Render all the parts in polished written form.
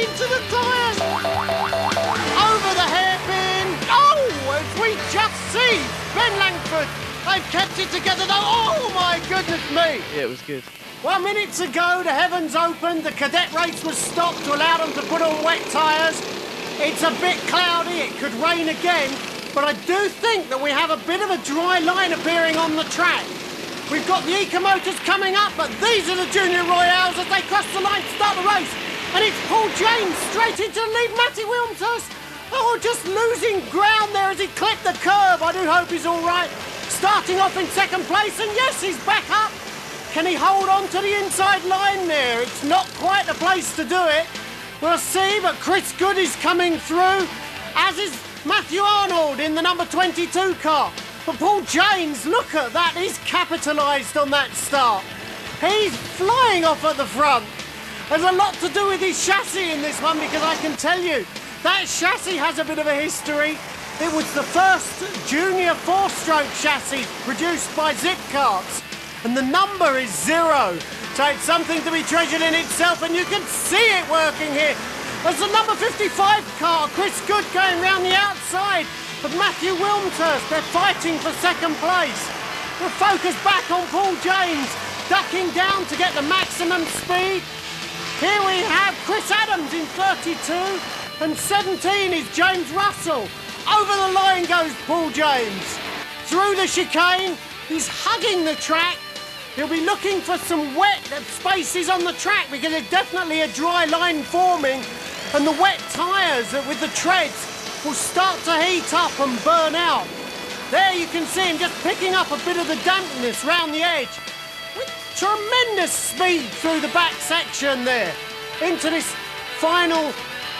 into the tyres. Over the hairpin. Oh, as we just see, Ben Langford, they've kept it together though. Oh my goodness me. Yeah, it was good. Well, minutes ago, the heavens opened, the cadet race was stopped to allow them to put on wet tyres. It's a bit cloudy, it could rain again, but I do think that we have a bit of a dry line appearing on the track. We've got the Ecomotos coming up, but these are the Junior Royales as they cross the line to start the race. And it's Paul James straight into the lead. Matty Wilmshurst, oh, just losing ground there as he clipped the curb. I do hope he's all right. Starting off in second place, and yes, he's back up. Can he hold on to the inside line there? It's not quite the place to do it. We'll see, but Chris Good is coming through, as is Matthew Arnold in the number 22 car. But Paul James, look at that, he's capitalised on that start. He's flying off at the front. There's a lot to do with his chassis in this one, because I can tell you, that chassis has a bit of a history. It was the first junior four-stroke chassis produced by Zipcarts, and the number is 0. So it's something to be treasured in itself, and you can see it working here. There's the number 55 car, Chris Good, going round the outside. But Matthew Wilmshurst, they're fighting for second place. We'll focus back on Paul James, ducking down to get the maximum speed. Here we have Chris Adams in 32, and 17 is James Russell. Over the line goes Paul James. Through the chicane, he's hugging the track. He'll be looking for some wet spaces on the track because there's definitely a dry line forming, and the wet tyres with the treads will start to heat up and burn out. There you can see him just picking up a bit of the dampness round the edge with tremendous speed through the back section there. Into this final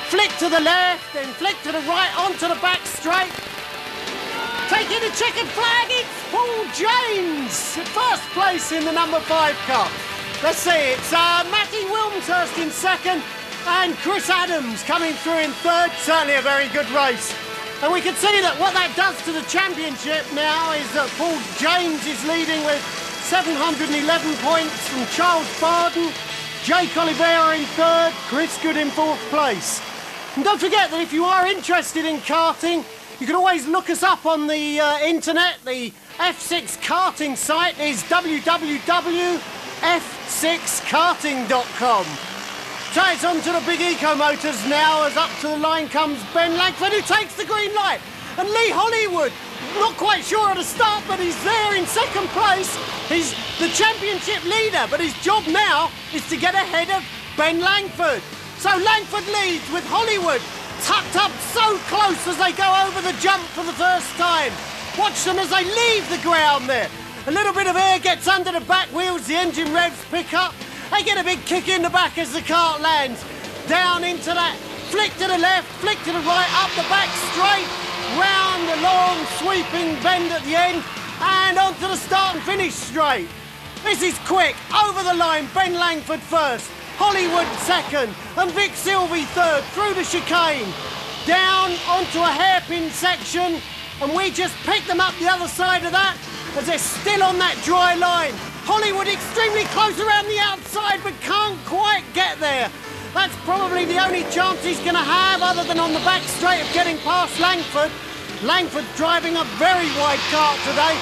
flick to the left, then flick to the right, onto the back straight. Taking the checkered flag, it's Paul James, first place in the number 5 car. Let's see, it's Matty Wilmshurst in second, and Chris Adams coming through in third. Certainly a very good race. And we can see that what that does to the championship now is that Paul James is leading with 711 points from Charles Barden, Jake Oliveira in third, Chris Good in fourth place. And don't forget that if you are interested in karting, you can always look us up on the internet. The F6 karting site is www.f6karting.com. So it's on to the big Ecomotos now, as up to the line comes Ben Langford, who takes the green light. And Lee Hollywood, not quite sure at the start, but he's there in second place. He's the championship leader, but his job now is to get ahead of Ben Langford. So Langford leads with Hollywood tucked up so close as they go over the jump for the first time. Watch them as they leave the ground there. A little bit of air gets under the back wheels, the engine revs pick up. They get a big kick in the back as the kart lands. Down into that, flick to the left, flick to the right, up the back straight, round the long sweeping bend at the end, and onto the start and finish straight. This is quick, over the line, Ben Langford first, Hollywood second, and Vic Sylvie third, through the chicane, down onto a hairpin section, and we just pick them up the other side of that, as they're still on that dry line. Hollywood extremely close around the outside, but can't quite get there. That's probably the only chance he's going to have, other than on the back straight, of getting past Langford. Langford driving a very wide kart today,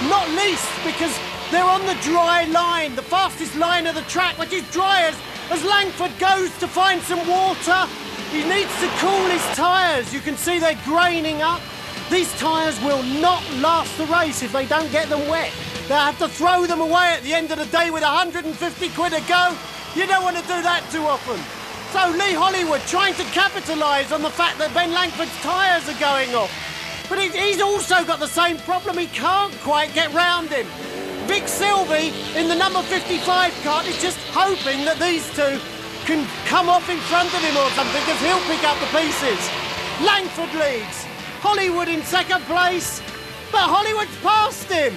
not least because they're on the dry line, the fastest line of the track, which is dry as Langford goes to find some water. He needs to cool his tyres. You can see they're graining up. These tyres will not last the race if they don't get them wet. They'll have to throw them away at the end of the day with 150 quid to go. You don't want to do that too often. So Lee Hollywood trying to capitalise on the fact that Ben Langford's tyres are going off. But he's also got the same problem. He can't quite get round him. Vic Sylvie in the number 55 kart is just hoping that these two can come off in front of him or something, because he'll pick up the pieces. Langford leads. Hollywood in second place, but Hollywood's past him.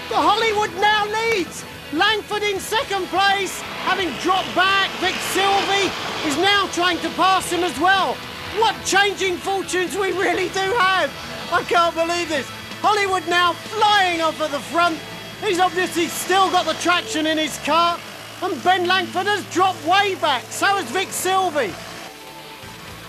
But Hollywood now leads. Langford in second place, having dropped back. Vic Sylvie is now trying to pass him as well. What changing fortunes we really do have. I can't believe this. Hollywood now flying off at the front. He's obviously still got the traction in his car. And Ben Langford has dropped way back, so has Vic Sylvie.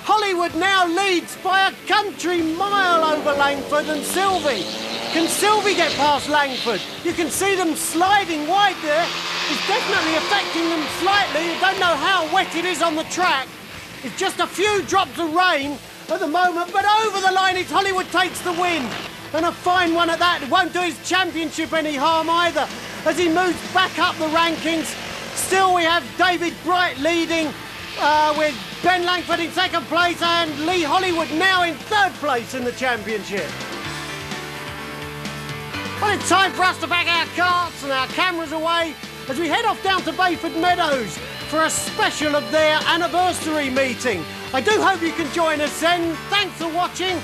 Hollywood now leads by a country mile over Langford and Sylvie. Can Sylvie get past Langford? You can see them sliding wide there. It's definitely affecting them slightly. You don't know how wet it is on the track. It's just a few drops of rain at the moment, but over the line it's Hollywood takes the win. And a fine one at that. It won't do his championship any harm either as he moves back up the rankings. Still we have David Bright leading with Ben Langford in second place and Lee Hollywood now in third place in the championship. Well, it's time for us to pack our carts and our cameras away as we head off down to Bayford Meadows for a special of their anniversary meeting. I do hope you can join us then. Thanks for watching.